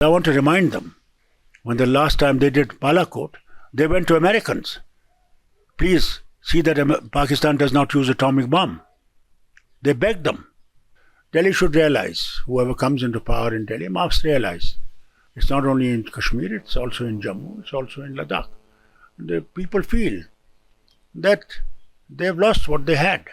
I want to remind them, when the last time they did Balakot, they went to Americans. Please see that Pakistan does not use atomic bomb. They begged them. Delhi should realize, whoever comes into power in Delhi must realize, it's not only in Kashmir, it's also in Jammu, it's also in Ladakh. The people feel that they've lost what they had.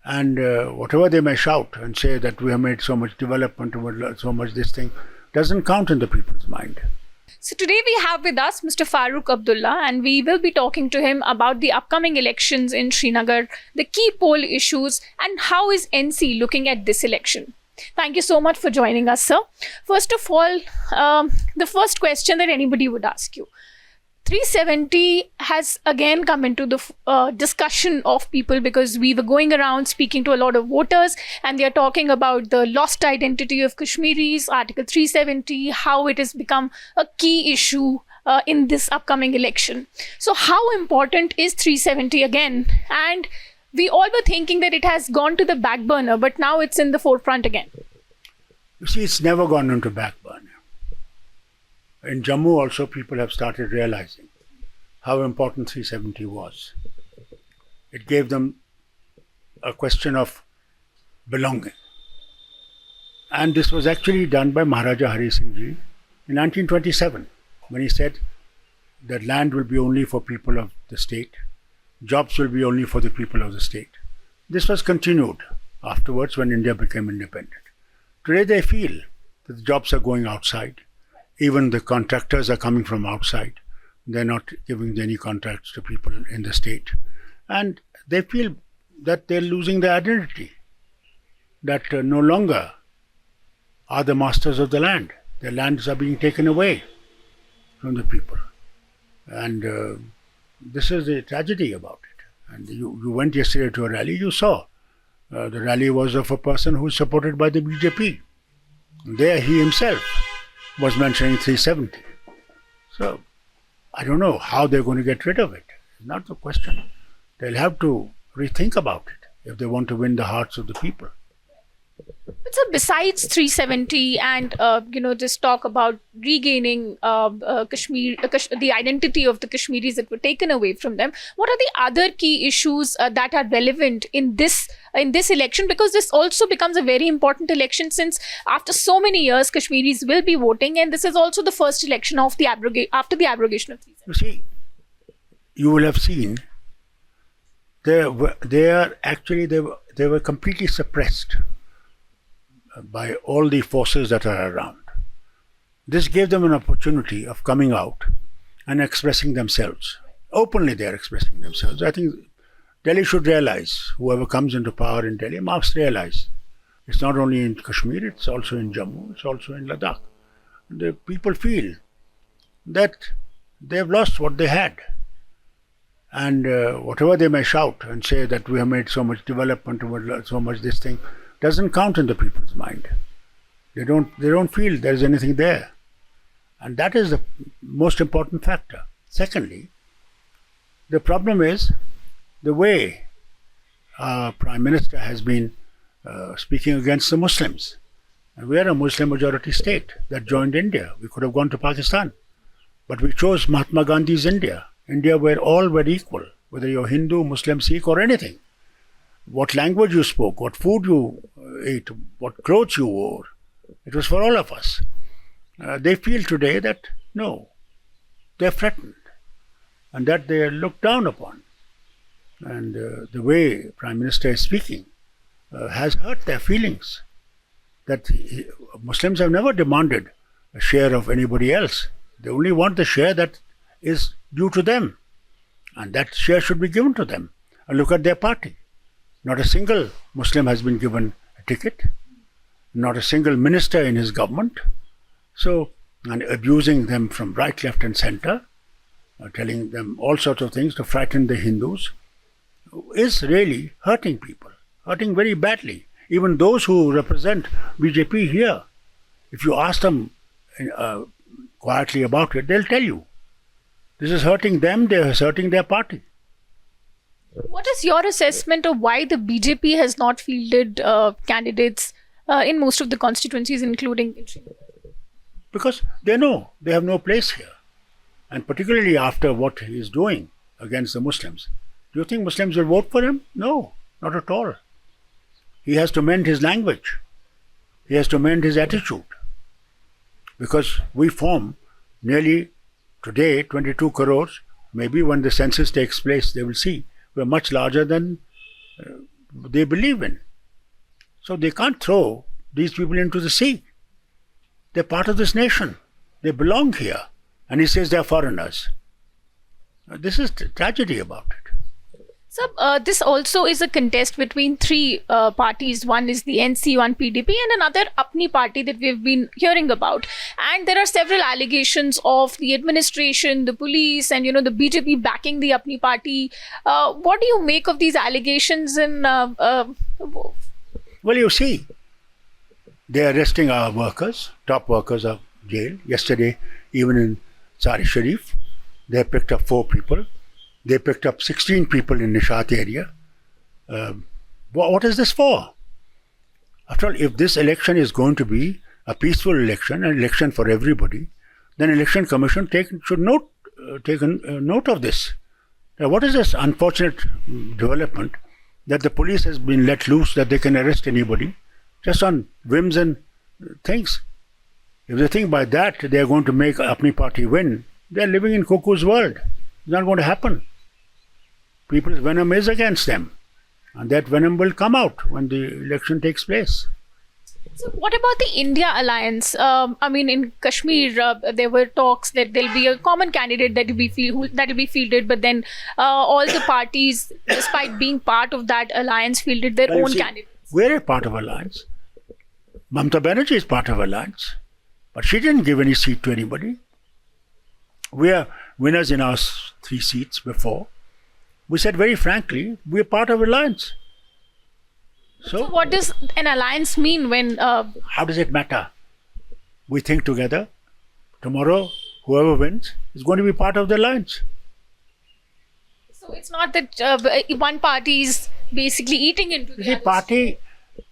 And whatever they may shout and say that we have made so much development, so much this thing, doesn't count in the people's mind. So today we have with us Mr. Farooq Abdullah, and we will be talking to him about the upcoming elections in Srinagar, the key poll issues, and how is NC looking at this election. Thank you so much for joining us, sir. First of all, the first question that anybody would ask you. 370 has again come into the discussion of people because we were going around speaking to a lot of voters and they are talking about the lost identity of Kashmiris, Article 370, how it has become a key issue in this upcoming election. So how important is 370 again? And we all were thinking that it has gone to the back burner, but now it's in the forefront again. You see, it's never gone into back burner. In Jammu also, people have started realizing how important 370 was. It gave them a question of belonging. And this was actually done by Maharaja Hari Singh Ji in 1927, when he said that land will be only for people of the state, jobs will be only for the people of the state. This was continued afterwards when India became independent. Today they feel that the jobs are going outside. Even the contractors are coming from outside. They're not giving any contracts to people in the state. And they feel that they're losing their identity, that no longer are the masters of the land. Their lands are being taken away from the people. And this is the tragedy about it. And you went yesterday to a rally, you saw. The rally was of a person who is supported by the BJP. There he himself was mentioning 370. So I don't know how they're going to get rid of it. It's not the question. They'll have to rethink about it if they want to win the hearts of the people. But so besides 370 and this talk about regaining Kashmir, the identity of the Kashmiris that were taken away from them, what are the other key issues that are relevant in this election? Because this also becomes a very important election, since after so many years Kashmiris will be voting, and this is also the first election of the after the abrogation of 370. You see, you will have seen they were completely suppressed by all the forces that are around. This gave them an opportunity of coming out and expressing themselves. Openly they are expressing themselves. I think Delhi should realize, whoever comes into power in Delhi must realize, it's not only in Kashmir, it's also in Jammu, it's also in Ladakh. The people feel that they've lost what they had. And whatever they may shout and say that we have made so much development, so much this thing, doesn't count in the people's mind. They don't feel there is anything there. And that is the most important factor. Secondly, the problem is the way our Prime Minister has been speaking against the Muslims. And we are a Muslim majority state that joined India. We could have gone to Pakistan. But we chose Mahatma Gandhi's India. India where all were equal, whether you're Hindu, Muslim, Sikh or anything. What language you spoke, what food you ate, what clothes you wore. It was for all of us. They feel today that, no, they're threatened and that they are looked down upon. And the way Prime Minister is speaking has hurt their feelings. That Muslims have never demanded a share of anybody else. They only want the share that is due to them. And that share should be given to them. And look at their party. Not a single Muslim has been given a ticket, not a single minister in his government. So, and abusing them from right, left and center, telling them all sorts of things to frighten the Hindus, is really hurting people, hurting very badly. Even those who represent BJP here, if you ask them quietly about it, they'll tell you. This is hurting them, they're hurting their party. What is your assessment of why the BJP has not fielded candidates in most of the constituencies, including in Srinagar? because they know they have no place here. And particularly after what he is doing against the Muslims. Do you think Muslims will vote for him? No, not at all. He has to mend his language. He has to mend his attitude. Because we form nearly today 22 crores. Maybe when the census takes place, they will see we're much larger than they believe in. So they can't throw these people into the sea. They're part of this nation. They belong here. And he says they're foreigners. This is the tragedy about it. So this also is a contest between three parties. One is the NC, one PDP, and another Apni party that we've been hearing about. And there are several allegations of the administration, the police, and the BJP backing the Apni party. What do you make of these allegations? Well, you see, they are arresting our workers, top workers of jail. Yesterday, even in Sari Sharif, they picked up 4 people. They picked up 16 people in Nishat area. What is this for? After all, if this election is going to be a peaceful election, an election for everybody, then Election Commission should take note of this. Now, what is this unfortunate development that the police has been let loose, that they can arrest anybody just on whims and things? If they think by that they are going to make Apni party win, they are living in cuckoo's world. It's not going to happen. People's venom is against them. And that venom will come out when the election takes place. So what about the India alliance? In Kashmir, there were talks that there'll be a common candidate that will be fielded, but then all the parties, despite being part of that alliance, fielded their own candidates. We're a part of alliance. Mamata Banerjee is part of alliance, but she didn't give any seat to anybody. We are winners in our 3 seats before. We said very frankly, we are part of alliance. So what does an alliance mean when... How does it matter? We think together. Tomorrow, whoever wins is going to be part of the alliance. So it's not that one party is basically eating into the other.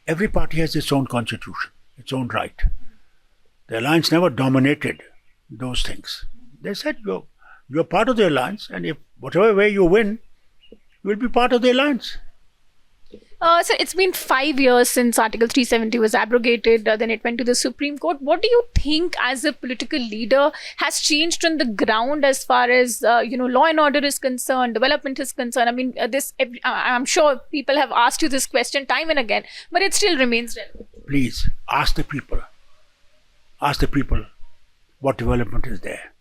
Every party has its own constitution, its own right. The alliance never dominated those things. They said you're part of the alliance, and if whatever way you win, you will be part of the alliance. So it's been 5 years since Article 370 was abrogated, then it went to the Supreme Court. What do you think as a political leader has changed on the ground as far as, law and order is concerned, development is concerned? I'm sure people have asked you this question time and again, but it still remains relevant. Please, ask the people. Ask the people what development is there.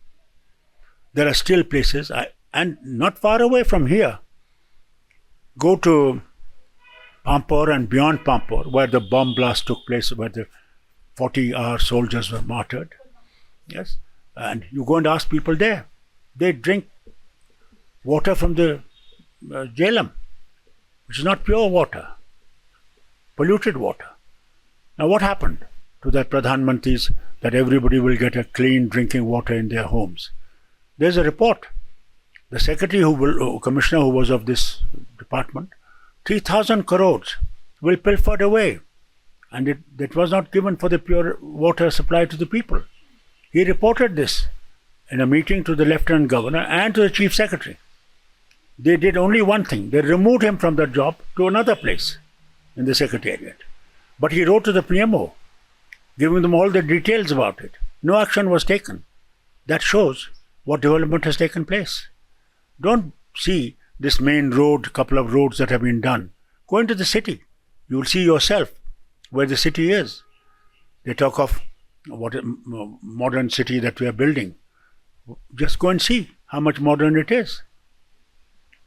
There are still places, and not far away from here. Go to Pampur and beyond Pampur, where the bomb blast took place, where the 40-hour soldiers were martyred. Yes, and you go and ask people there. They drink water from the Jhelum, which is not pure water, polluted water. Now what happened to that Pradhan Mantri's that everybody will get a clean drinking water in their homes? There's a report. The secretary commissioner who was of this department, 3,000 crores will pilfered away, and that was not given for the pure water supply to the people. He reported this in a meeting to the Lieutenant Governor and to the Chief Secretary. They did only one thing. They removed him from that job to another place in the Secretariat. But he wrote to the PMO, giving them all the details about it. No action was taken. That shows what development has taken place. Don't see this main road, couple of roads that have been done. Go into the city. You will see yourself where the city is. They talk of what a modern city that we are building. Just go and see how much modern it is.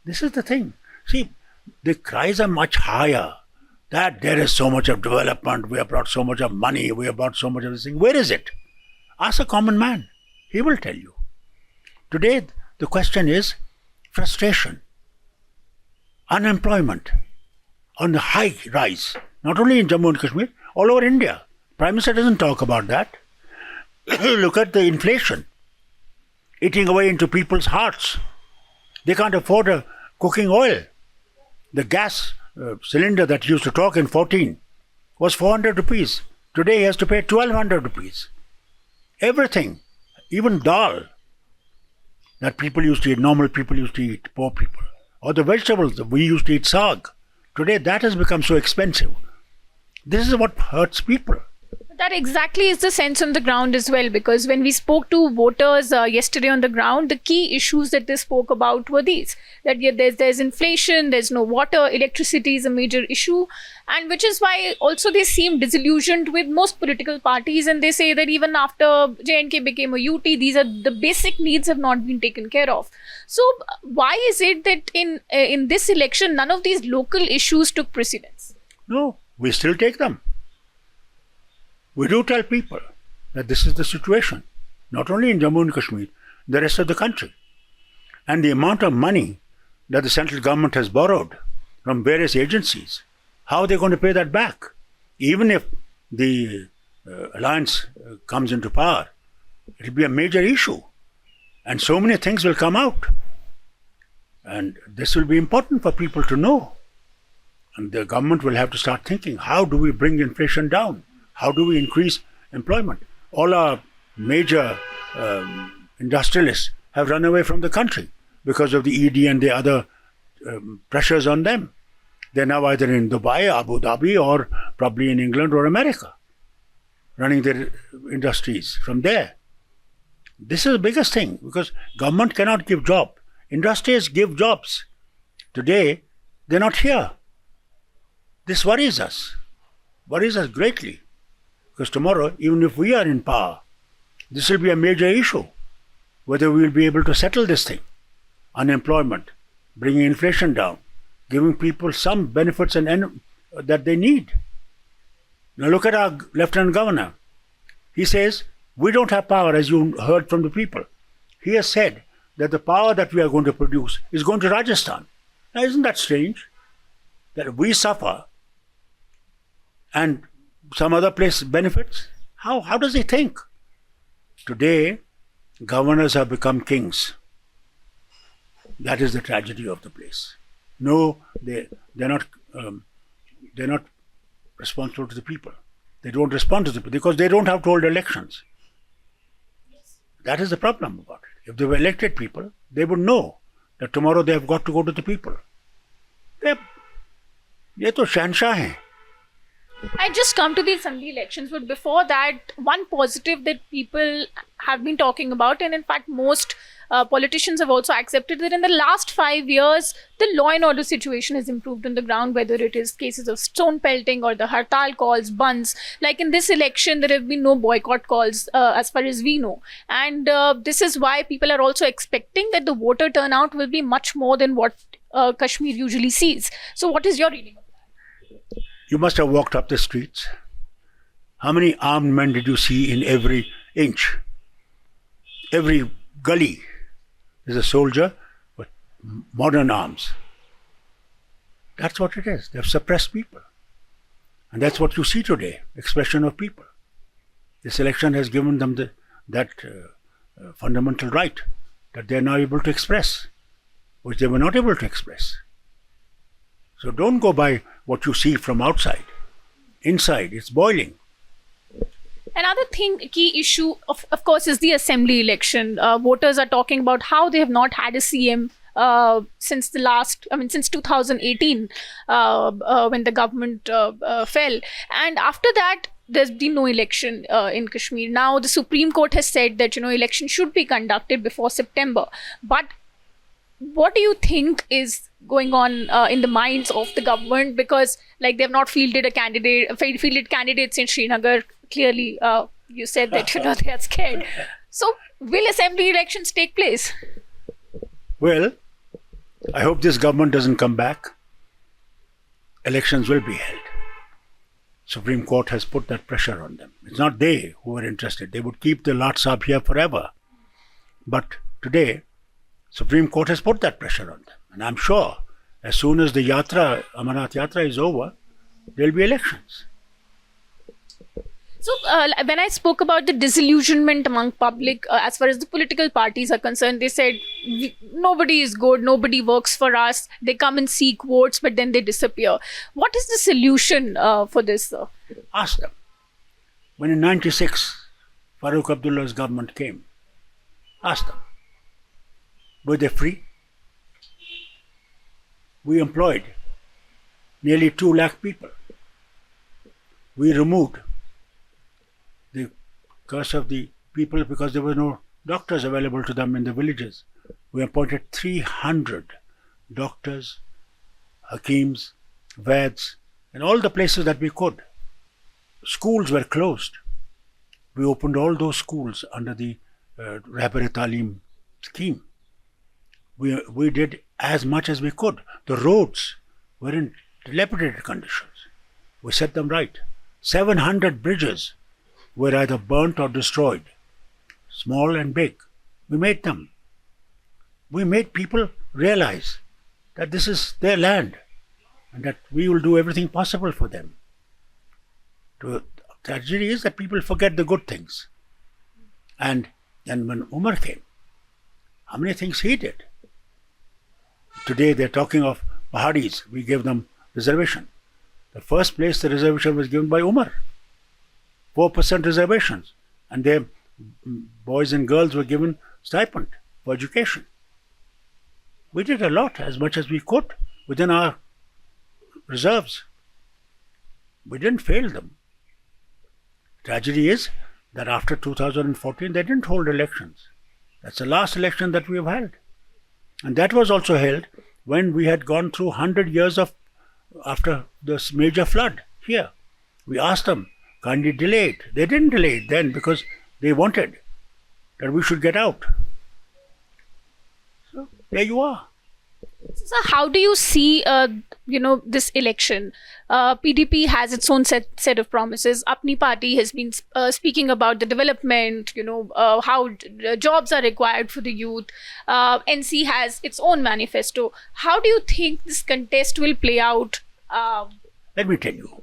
This is the thing. See, the cries are much higher. That there is so much of development, we have brought so much of money, we have brought so much of this thing. Where is it? Ask a common man. He will tell you. Today, the question is frustration, unemployment on the high rise, not only in Jammu and Kashmir, all over India. Prime Minister doesn't talk about that. Look at the inflation eating away into people's hearts. They can't afford a cooking oil. The gas cylinder that used to talk in 14 was 400 rupees. Today he has to pay 1,200 rupees. Everything, even dal that people used to eat, normal people used to eat, poor people, or the vegetables that we used to eat, saag. Today that has become so expensive. This is what hurts people. That exactly is the sense on the ground as well, because when we spoke to voters yesterday on the ground, the key issues that they spoke about were these: that there's inflation, there's no water, electricity is a major issue, and which is why also they seem disillusioned with most political parties, and they say that even after J&K became a UT, these are the basic needs have not been taken care of. So why is it that in this election none of these local issues took precedence? No, we still take them. We do tell people that this is the situation, not only in Jammu and Kashmir, the rest of the country. And the amount of money that the central government has borrowed from various agencies, how are they going to pay that back? Even if the alliance comes into power, it will be a major issue. And so many things will come out. And this will be important for people to know. And the government will have to start thinking, how do we bring inflation down? How do we increase employment? All our major industrialists have run away from the country because of the ED and the other pressures on them. They're now either in Dubai, Abu Dhabi, or probably in England or America, running their industries from there. This is the biggest thing, because government cannot give jobs. Industries give jobs. Today, they're not here. This worries us greatly. Because tomorrow, even if we are in power, this will be a major issue, whether we will be able to settle this thing. Unemployment, bringing inflation down, giving people some benefits that they need. Now look at our Lieutenant Governor. He says, we don't have power, as you heard from the people. He has said that the power that we are going to produce is going to Rajasthan. Now isn't that strange? That we suffer and some other place benefits? How does he think? Today, governors have become kings. That is the tragedy of the place. No, they're not responsible to the people. They don't respond to the people because they don't have to hold elections. That is the problem about it. If they were elected people, they would know that tomorrow they have got to go to the people. ये तो शहंशाह हैं. I just come to the assembly elections, but before that, one positive that people have been talking about, and in fact most politicians have also accepted, that in the last 5 years, the law and order situation has improved on the ground, whether it is cases of stone pelting or the hartal calls, bunds. Like in this election, there have been no boycott calls as far as we know. And this is why people are also expecting that the voter turnout will be much more than what Kashmir usually sees. So what is your reading? You must have walked up the streets. How many armed men did you see in every inch? Every gully is a soldier with modern arms. That's what it is. They've suppressed people. And that's what you see today, expression of people. This election has given them that fundamental right that they're now able to express, which they were not able to express. So don't go by what you see from outside. Inside, it's boiling. Another key issue, of course, is the assembly election. Voters are talking about how they have not had a CM since 2018, when the government fell. And after that, there's been no election in Kashmir. Now, the Supreme Court has said that, election should be conducted before September. But what do you think is going on in the minds of the government? Because like they've not fielded candidates in Srinagar. Clearly, you said that they are scared. So will assembly elections take place? Well, I hope this government doesn't come back. Elections will be held. Supreme Court has put that pressure on them. It's not they who are interested. They would keep the Lat Sahib here forever. But today, Supreme Court has put that pressure on them. And I'm sure as soon as the Amarnath Yatra is over, there will be elections. So when I spoke about the disillusionment among public, as far as the political parties are concerned, they said nobody is good, nobody works for us. They come and seek votes, but then they disappear. What is the solution for this? Ask them. When in 96, Farooq Abdullah's government came. Ask them. Were they free? We employed nearly 2 lakh people. We removed the curse of the people because there were no doctors available to them in the villages. We appointed 300 doctors, hakims, vaids, in all the places that we could. Schools were closed. We opened all those schools under the Rahbar-e-Talim scheme. We did as much as we could. The roads were in dilapidated conditions. We set them right. 700 bridges were either burnt or destroyed, small and big. We made them. We made people realize that this is their land and that we will do everything possible for them. The tragedy is that people forget the good things. And when Umar came, how many things he did? Today they're talking of Pahadis. We gave them reservation. The first place the reservation was given by Umar. 4% reservations. And their boys and girls were given stipend for education. We did a lot, as much as we could, within our reserves. We didn't fail them. Tragedy is that after 2014, they didn't hold elections. That's the last election that we have held. And that was also held when we had gone through 100 years after this major flood here. We asked them, kindly delay it. They didn't delay it then because they wanted that we should get out. So there you are. So how do you see, this election? PDP has its own set of promises. Apni party has been speaking about the development, how jobs are required for the youth. NC has its own manifesto. How do you think this contest will play out? Let me tell you,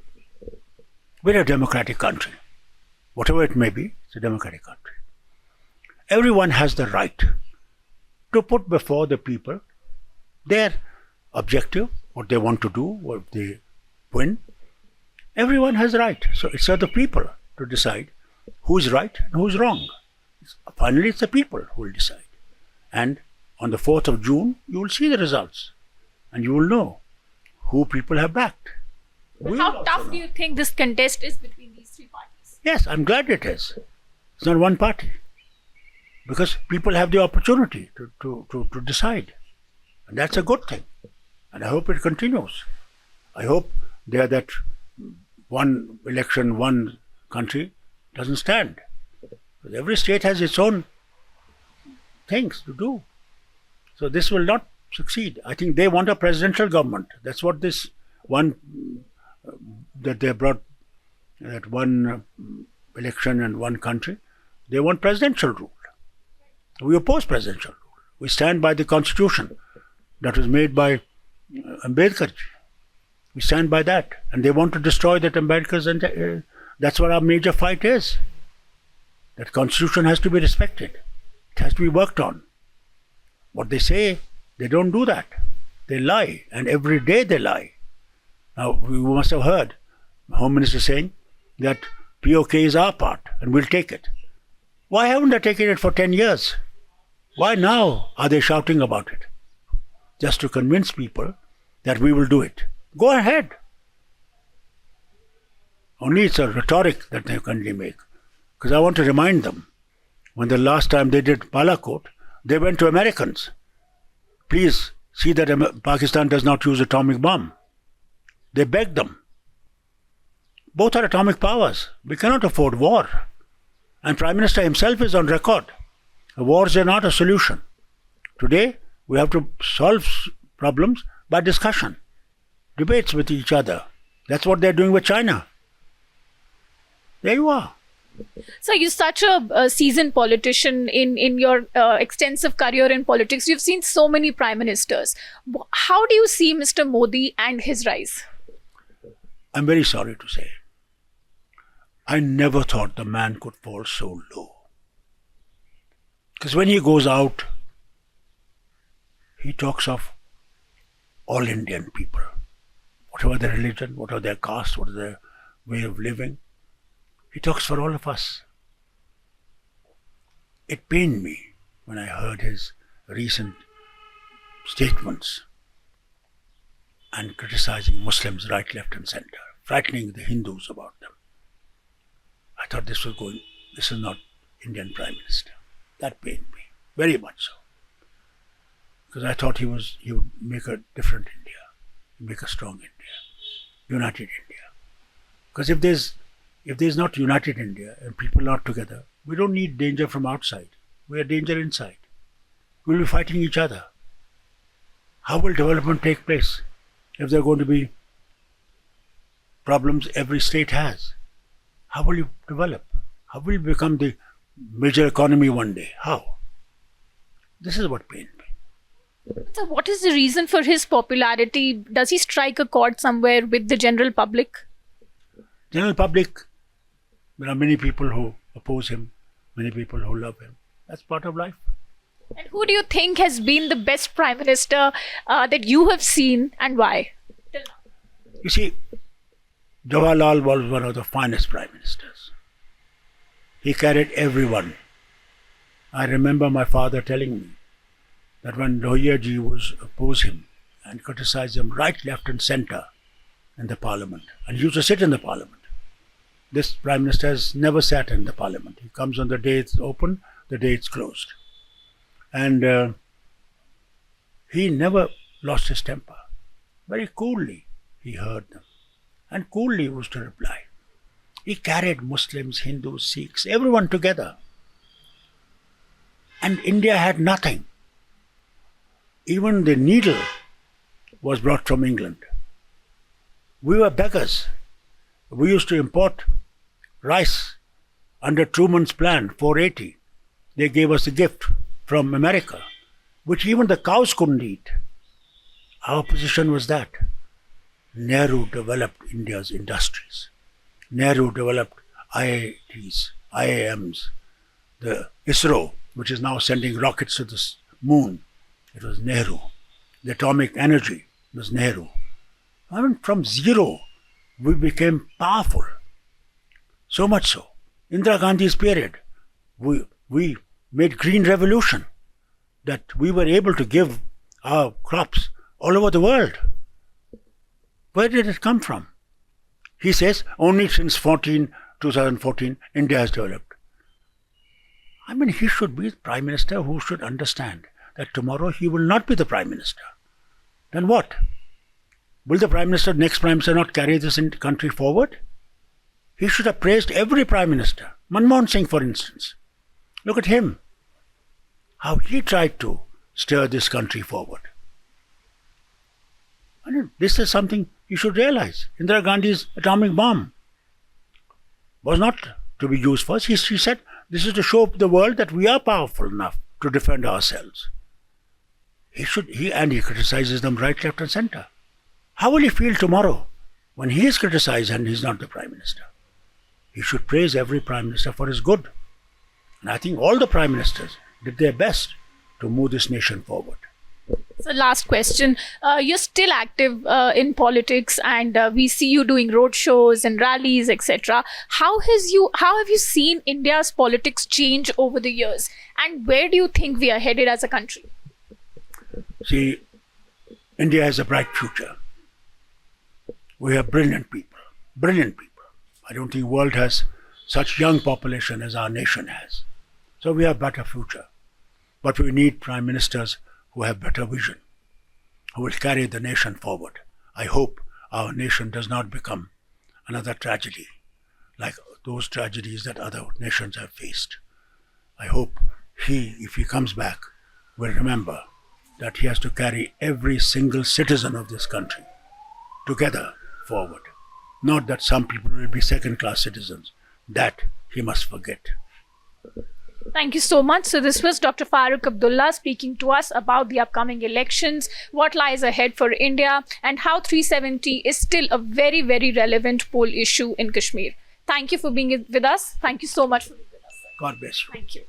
we're a democratic country. Whatever it may be, it's a democratic country. Everyone has the right to put before the people their objective, what they want to do, what they win. Everyone has a right. So it's up to the people to decide who's right and who's wrong. Finally, it's the people who will decide. And on the 4th of June, you will see the results. And you will know who people have backed. How tough do you think this contest is between these 3 parties? Yes, I'm glad it is. It's not one party. Because people have the opportunity to decide. And that's a good thing. And I hope it continues. I hope that one election, one country doesn't stand. Because every state has its own things to do. So this will not succeed. I think they want a presidential government. That's what this one, that they brought, that one election and one country, they want presidential rule. We oppose presidential rule. We stand by the constitution that was made by Ambedkar. We stand by that. And they want to destroy that Ambedkar's, and that's what our major fight is. That constitution has to be respected. It has to be worked on. What they say, they don't do that. They lie, and every day they lie. Now, we must have heard the Home Minister saying that POK is our part, and we'll take it. Why haven't they taken it for 10 years? Why now are they shouting about it? Just to convince people that we will do it. Go ahead. Only it's a rhetoric that they can make. Because I want to remind them, when the last time they did Balakot, they went to Americans. Please see that Pakistan does not use atomic bomb. They begged them. Both are atomic powers. We cannot afford war. And Prime Minister himself is on record. Wars are not a solution. Today, we have to solve problems by discussion, debates with each other. That's what they're doing with China. There you are. So you're such a seasoned politician in your extensive career in politics. You've seen so many prime ministers. How do you see Mr. Modi and his rise? I'm very sorry to say, I never thought the man could fall so low. Because when he goes out, he talks of all Indian people, whatever their religion, whatever their caste, whatever their way of living. He talks for all of us. it pained me when I heard his recent statements and criticizing Muslims right, left and center, frightening the Hindus about them. I thought this is not Indian Prime Minister. That pained me, very much so. Because I thought he would make a different India, make a strong India, united India. Because if there's not united India and people are not together, we don't need danger from outside. We are danger inside. We'll be fighting each other. How will development take place if there are going to be problems every state has? How will you develop? How will you become the major economy one day? How? This is what pained me. So what is the reason for his popularity? Does he strike a chord somewhere with the general public? General public, there are many people who oppose him, many people who love him. That's part of life. And who do you think has been the best Prime Minister that you have seen, and why? You see, Jawaharlal was one of the finest Prime Ministers. He carried everyone. I remember my father telling me that when Lohiya-ji was oppose him and criticize him right, left and center in the parliament, and he used to sit in the parliament. This Prime Minister has never sat in the parliament. He comes on the day it's open, the day it's closed. And he never lost his temper. Very coolly he heard them and coolly used to reply. He carried Muslims, Hindus, Sikhs, everyone together. And India had nothing. Even the needle was brought from England. We were beggars. We used to import rice under Truman's plan, 480. They gave us a gift from America, which even the cows couldn't eat. Our position was that. Nehru developed India's industries. Nehru developed IITs, IIMs, the ISRO, which is now sending rockets to the moon. It was Nehru. The atomic energy was Nehru. I mean, from zero, we became powerful. So much so. Indira Gandhi's period, we made green revolution, that we were able to give our crops all over the world. Where did it come from? He says only since 2014 India has developed. I mean, he should be the Prime Minister who should understand that tomorrow he will not be the Prime Minister. Then what? Will the next Prime Minister not carry this country forward? He should have praised every Prime Minister. Manmohan Singh, for instance. Look at him. How he tried to steer this country forward. I mean, this is something you should realize. Indira Gandhi's atomic bomb was not to be used first. She said, this is to show the world that we are powerful enough to defend ourselves. He criticizes them right, left and center. How will he feel tomorrow when he is criticized and he is not the Prime Minister? He should praise every Prime Minister for his good. And I think all the Prime Ministers did their best to move this nation forward. So last question. You're still active in politics, and we see you doing road shows and rallies, etc. How have you seen India's politics change over the years, and where do you think we are headed as a country? See, India has a bright future. We have brilliant people. Brilliant people. I don't think the world has such young population as our nation has. So we have better future. But we need Prime Ministers who have better vision, who will carry the nation forward. I hope our nation does not become another tragedy like those tragedies that other nations have faced. I hope if he comes back, will remember that he has to carry every single citizen of this country together forward. Not that some people will be second-class citizens. That he must forget. Thank you so much. So this was Dr. Farooq Abdullah speaking to us about the upcoming elections, what lies ahead for India, and how 370 is still a very, very relevant poll issue in Kashmir. Thank you for being with us. Thank you so much for being with us. God bless you. Thank you.